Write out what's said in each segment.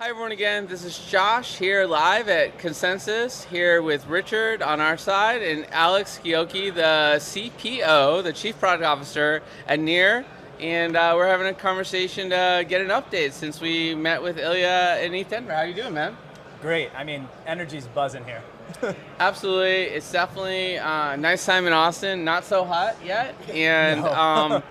Hi everyone again, this is Josh here live at Consensus, here with Richard on our side and Alex Chiocchi, the CPO, the Chief Product Officer at NEAR. And we're having a conversation to get an update since we met with Ilya and Ethan. How you doing, man? Great. I mean, energy's buzzing here. Absolutely, it's definitely a nice time in Austin, not so hot yet. And No.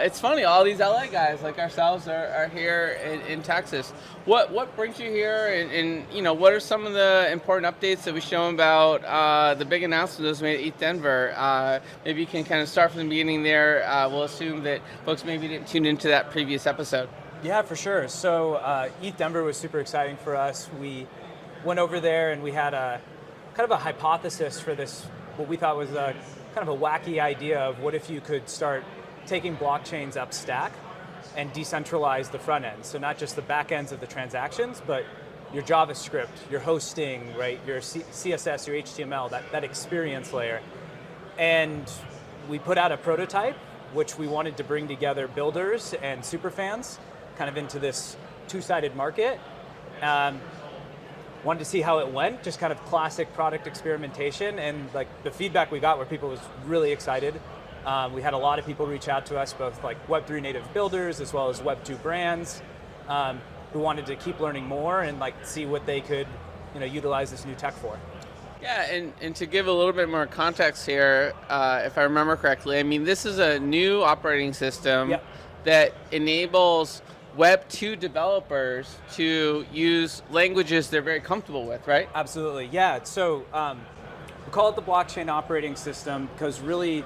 it's funny, all these LA guys like ourselves are here in Texas. What brings you here, and what are some of the important updates that we show about the big announcement that was made at ETH Denver? Maybe you can kind of start from the beginning there. We'll assume that folks maybe didn't tune into that previous episode. Yeah, for sure. So ETH Denver was super exciting for us. We went over there and we had a kind of a hypothesis for this, what we thought was a kind of a wacky idea of what if you could start taking blockchains up stack and decentralize the front end. So not just the back ends of the transactions, but your JavaScript, your hosting, right, your CSS, your HTML, that experience layer. And we put out a prototype, which we wanted to bring together builders and superfans kind of into this two-sided market. Wanted to see how it went, just kind of classic product experimentation, and like the feedback we got where people was really excited. We had a lot of people reach out to us, both like Web3 native builders as well as Web2 brands, who wanted to keep learning more and like see what they could, utilize this new tech for. Yeah, and to give a little bit more context here, if I remember correctly, I mean, this is a new operating system Yep. that enables Web 2 developers to use languages they're very comfortable with, right? Absolutely, yeah. So we call it the blockchain operating system because really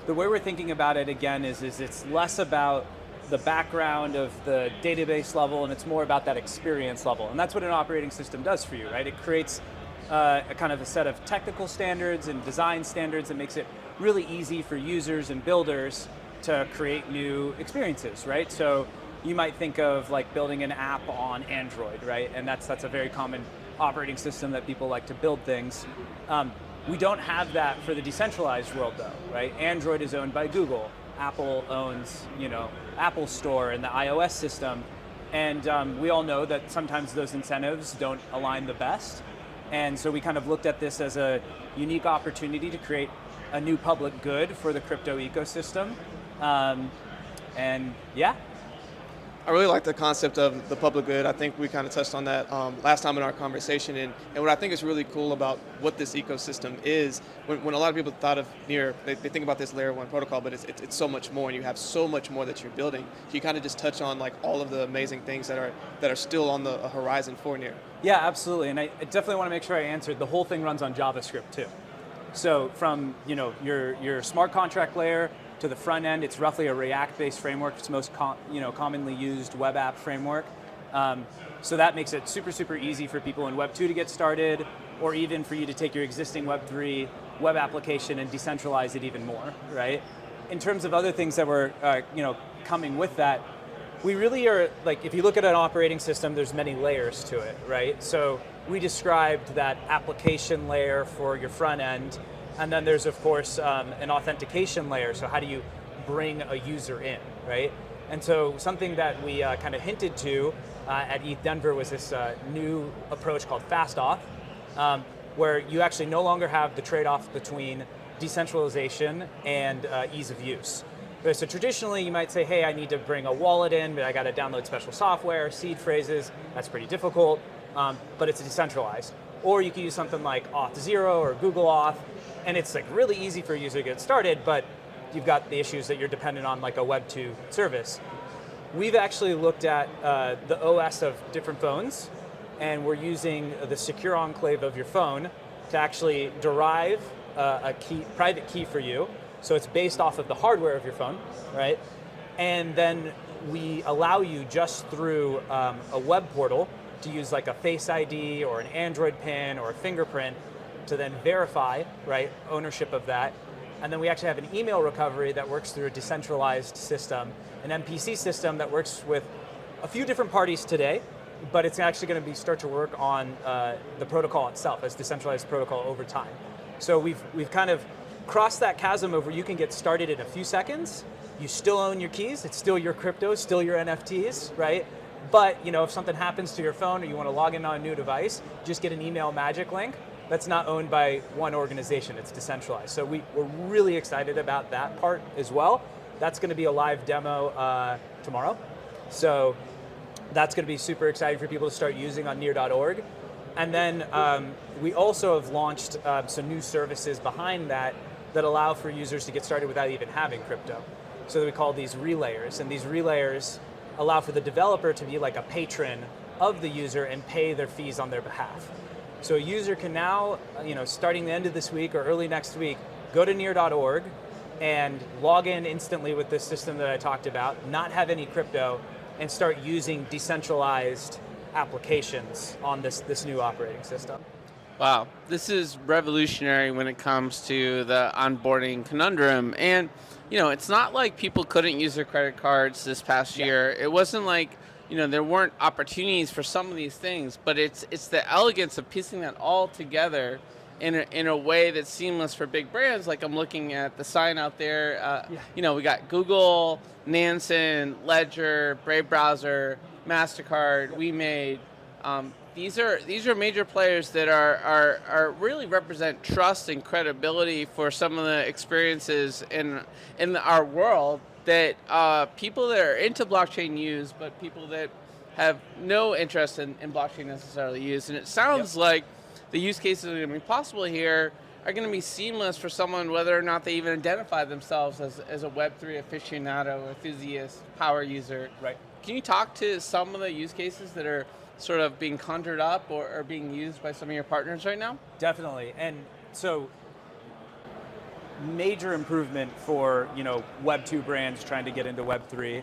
the way we're thinking about it again is it's less about the background of the database level and it's more about that experience level. And that's what an operating system does for you, right? It creates a kind of a set of technical standards and design standards that makes it really easy for users and builders to create new experiences, right? So you might think of like building an app on Android, right? And that's a very common operating system that people like to build things. We don't have that for the decentralized world though, right? Android is owned by Google. Apple owns, Apple Store and the iOS system. And we all know that sometimes those incentives don't align the best. And so we kind of looked at this as a unique opportunity to create a new public good for the crypto ecosystem. And yeah. I really like the concept of the public good. I think we kind of touched on that last time in our conversation. And what I think is really cool about what this ecosystem is, when a lot of people thought of NEAR, they think about this layer one protocol, but it's so much more, and you have so much more that you're building. Can you kind of just touch on like all of the amazing things that are still on the horizon for NEAR? Yeah, absolutely. And I definitely want to make sure I answered. The whole thing runs on JavaScript too. So from your smart contract layer to the front end, it's roughly a React-based framework. It's the most commonly used web app framework. So that makes it super, super easy for people in Web 2 to get started, or even for you to take your existing Web 3 web application and decentralize it even more, right? In terms of other things that were coming with that, we really are, like, if you look at an operating system, there's many layers to it, right? So we described that application layer for your front end, and then there's, of course, an authentication layer. So how do you bring a user in, right? And so something that we kind of hinted to at ETH Denver was this new approach called fast auth, where you actually no longer have the trade-off between decentralization and ease of use. So traditionally, you might say, hey, I need to bring a wallet in, but I got to download special software, seed phrases. That's pretty difficult, but it's decentralized. Or you can use something like Auth0 or Google Auth, and it's like really easy for a user to get started, but you've got the issues that you're dependent on like a Web 2 service. We've actually looked at the OS of different phones, and we're using the secure enclave of your phone to actually derive a private key for you. So it's based off of the hardware of your phone, right? And then we allow you just through a web portal to use like a Face ID or an Android pin or a fingerprint to then verify, right, ownership of that. And then we actually have an email recovery that works through a decentralized system, an MPC system that works with a few different parties today, but it's actually going to start to work on the protocol itself as decentralized protocol over time. So we've kind of crossed that chasm of where you can get started in a few seconds. You still own your keys. It's still your crypto, still your NFTs, right? But if something happens to your phone or you want to log in on a new device, just get an email magic link that's not owned by one organization. It's decentralized. So we're really excited about that part as well. That's going to be a live demo tomorrow. So that's going to be super exciting for people to start using on near.org. And then we also have launched some new services behind that allow for users to get started without even having crypto. So we call these relayers. And these relayers allow for the developer to be like a patron of the user and pay their fees on their behalf. So a user can now, starting the end of this week or early next week, go to near.org and log in instantly with this system that I talked about, not have any crypto, and start using decentralized applications on this new operating system. Wow, this is revolutionary when it comes to the onboarding conundrum. And, it's not like people couldn't use their credit cards this past year. It wasn't like, there weren't opportunities for some of these things, but it's the elegance of piecing that all together in a way that's seamless for big brands. Like I'm looking at the sign out there. We got Google, Nansen, Ledger, Brave Browser, MasterCard, WeMade. These are major players that are really represent trust and credibility for some of the experiences in our world that people that are into blockchain use, but people that have no interest in blockchain necessarily use. And it sounds like the use cases that are going to be possible here are going to be seamless for someone, whether or not they even identify themselves as a Web3 aficionado, enthusiast, power user. Right. Can you talk to some of the use cases that are sort of being conjured up or being used by some of your partners right now? Definitely. And so major improvement for Web 2 brands trying to get into Web 3.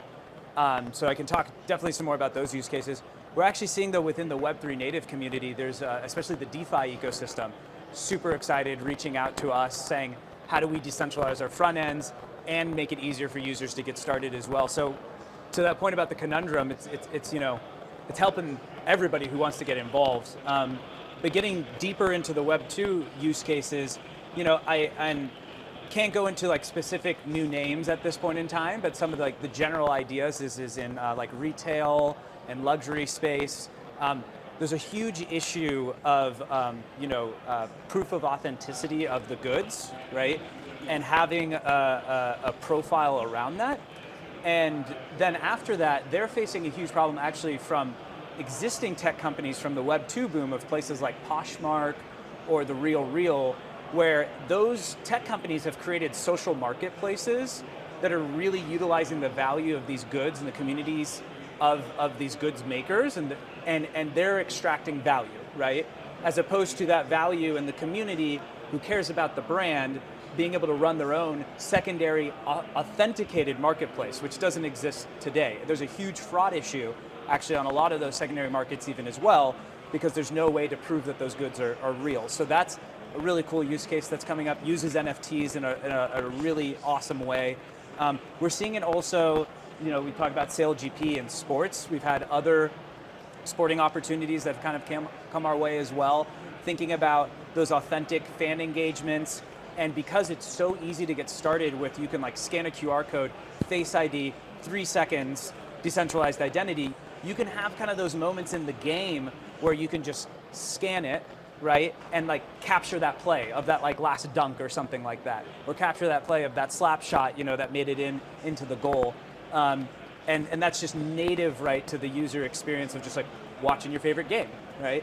So I can talk definitely some more about those use cases. We're actually seeing though within the Web 3 native community, there's especially the DeFi ecosystem, super excited, reaching out to us saying, how do we decentralize our front ends and make it easier for users to get started as well? So to that point about the conundrum, it's helping everybody who wants to get involved. But getting deeper into the Web 2 use cases, I can't go into like specific new names at this point in time, but some of the general ideas is in like retail and luxury space. There's a huge issue of proof of authenticity of the goods, right? And having a profile around that. And then after that, they're facing a huge problem actually from existing tech companies from the Web 2 boom of places like Poshmark or The RealReal, where those tech companies have created social marketplaces that are really utilizing the value of these goods and the communities of these goods makers, and they're extracting value, right? As opposed to that value in the community who cares about the brand being able to run their own secondary authenticated marketplace, which doesn't exist today. There's a huge fraud issue actually on a lot of those secondary markets even as well, because there's no way to prove that those goods are real. So that's a really cool use case that's coming up, uses NFTs in a really awesome way. We're seeing it also, we talk about SailGP in sports. We've had other sporting opportunities that have kind of come our way as well, thinking about those authentic fan engagements. And because it's so easy to get started with, you can like scan a QR code, Face ID, 3 seconds, decentralized identity, you can have kind of those moments in the game where you can just scan it, right? And like capture that play of that like last dunk or something like that, or capture that play of that slap shot, that made it into the goal. And that's just native, right, to the user experience of just like watching your favorite game, right?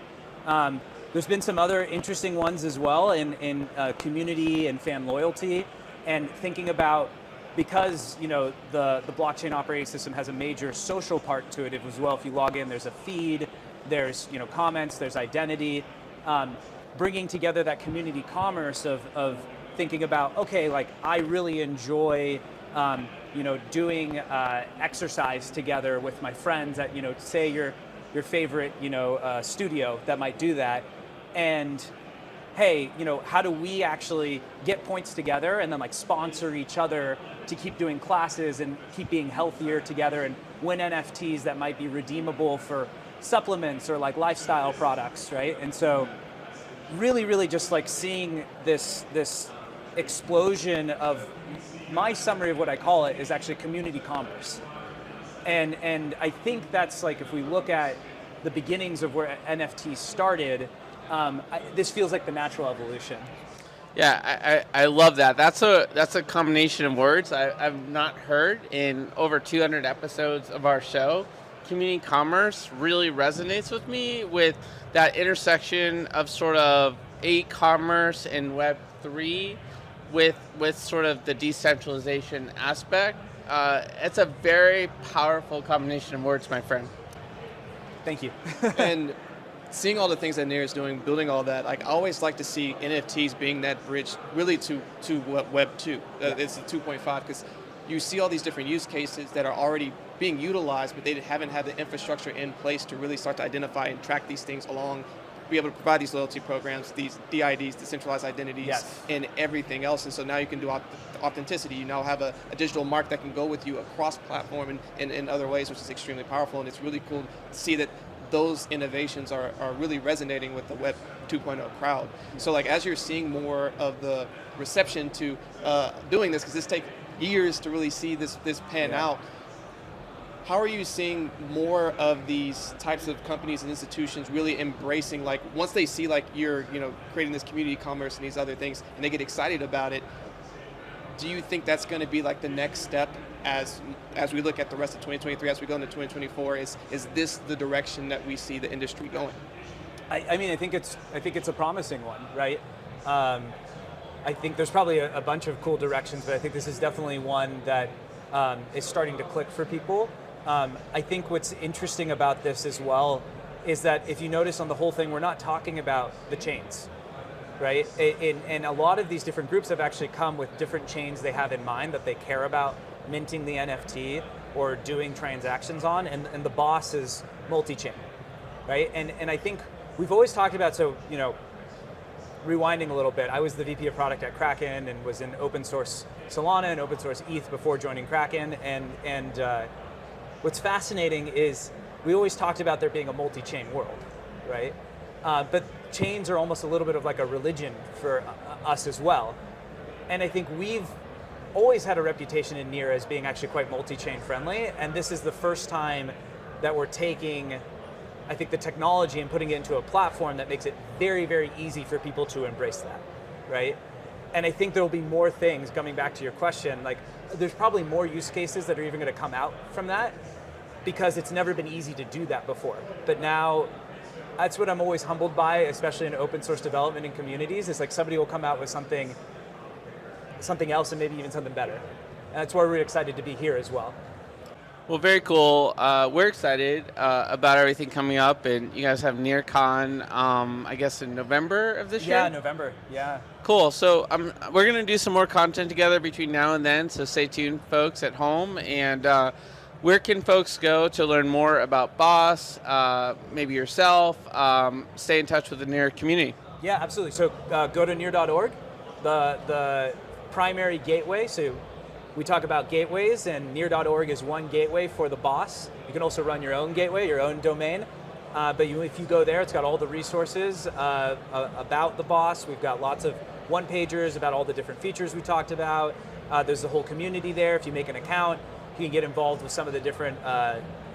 There's been some other interesting ones as well in community and fan loyalty, and thinking about, because the blockchain operating system has a major social part to it as well. If you log in, there's a feed, there's comments, there's identity. Bringing together that community commerce of thinking about, okay, like I really enjoy doing exercise together with my friends at say your favorite studio that might do that, and hey, how do we actually get points together and then like sponsor each other to keep doing classes and keep being healthier together and win NFTs that might be redeemable for supplements or like lifestyle products, right? And so really, really just like seeing this explosion of, my summary of what I call it is actually community commerce. And I think that's like, if we look at the beginnings of where NFTs started, this feels like the natural evolution. Yeah, I love that. That's a combination of words I've not heard in over 200 episodes of our show. Community commerce really resonates with me, with that intersection of sort of e-commerce and Web3 with sort of the decentralization aspect. It's a very powerful combination of words, my friend. Thank you. And seeing all the things that NEAR is doing, building all that, like, I always like to see NFTs being that bridge really to Web 2. It's the 2.5, because you see all these different use cases that are already being utilized, but they haven't had the infrastructure in place to really start to identify and track these things along, be able to provide these loyalty programs, these DIDs, decentralized identities, Yes. and everything else. And so now you can do authenticity. You now have a digital mark that can go with you across platform and in other ways, which is extremely powerful. And it's really cool to see that those innovations are really resonating with the Web 2.0 crowd. So like, as you're seeing more of the reception to doing this, because this takes years to really see this pan out, how are you seeing more of these types of companies and institutions really embracing, like, once they see like you're creating this community commerce and these other things and they get excited about it, do you think that's going to be like the next step as we look at the rest of 2023, as we go into 2024? Is this the direction that we see the industry going? I mean, I think it's a promising one, right? I think there's probably a bunch of cool directions, but I think this is definitely one that is starting to click for people. I think what's interesting about this as well is that if you notice on the whole thing, we're not talking about the chains, right? And a lot of these different groups have actually come with different chains they have in mind that they care about minting the NFT or doing transactions on, and the boss is multi-chain, right? And I think we've always talked about, so, rewinding a little bit, I was the VP of product at Kraken and was in open source Solana and open source ETH before joining Kraken, and what's fascinating is we always talked about there being a multi-chain world, right? But chains are almost a little bit of like a religion for us as well. And I think we've always had a reputation in NEAR as being actually quite multi-chain friendly, and this is the first time that we're taking, I think, the technology and putting it into a platform that makes it very, very easy for people to embrace that, right? And I think there'll be more things, coming back to your question, like there's probably more use cases that are even going to come out from that, because it's never been easy to do that before. But now, that's what I'm always humbled by, especially in open source development and communities, is like somebody will come out with something else and maybe even something better. And that's why we're excited to be here as well. Well, very cool. We're excited about everything coming up, and you guys have NearCon, I guess, in November of this year? Yeah, November, yeah. Cool. So we're going to do some more content together between now and then, so stay tuned, folks, at home. And where can folks go to learn more about Boss, maybe yourself, stay in touch with the NEAR community? Yeah, absolutely. So go to near.org, the primary gateway. So we talk about gateways, and near.org is one gateway for the Boss. You can also run your own gateway, your own domain. But if you go there, it's got all the resources about the Boss. We've got lots of one-pagers about all the different features we talked about. There's the whole community there. If you make an account, you can get involved with some of the different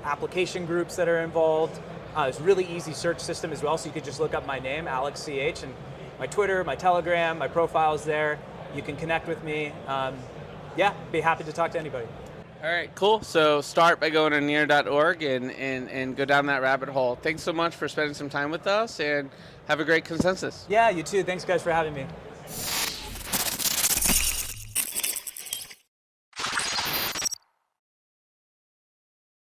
application groups that are involved. It's a really easy search system as well, so you could just look up my name, Alex CH, and my Twitter, my Telegram, my profile's there. You can connect with me. Yeah, be happy to talk to anybody. All right, cool. So start by going to near.org and go down that rabbit hole. Thanks so much for spending some time with us, and have a great consensus. Yeah, you too. Thanks, guys, for having me.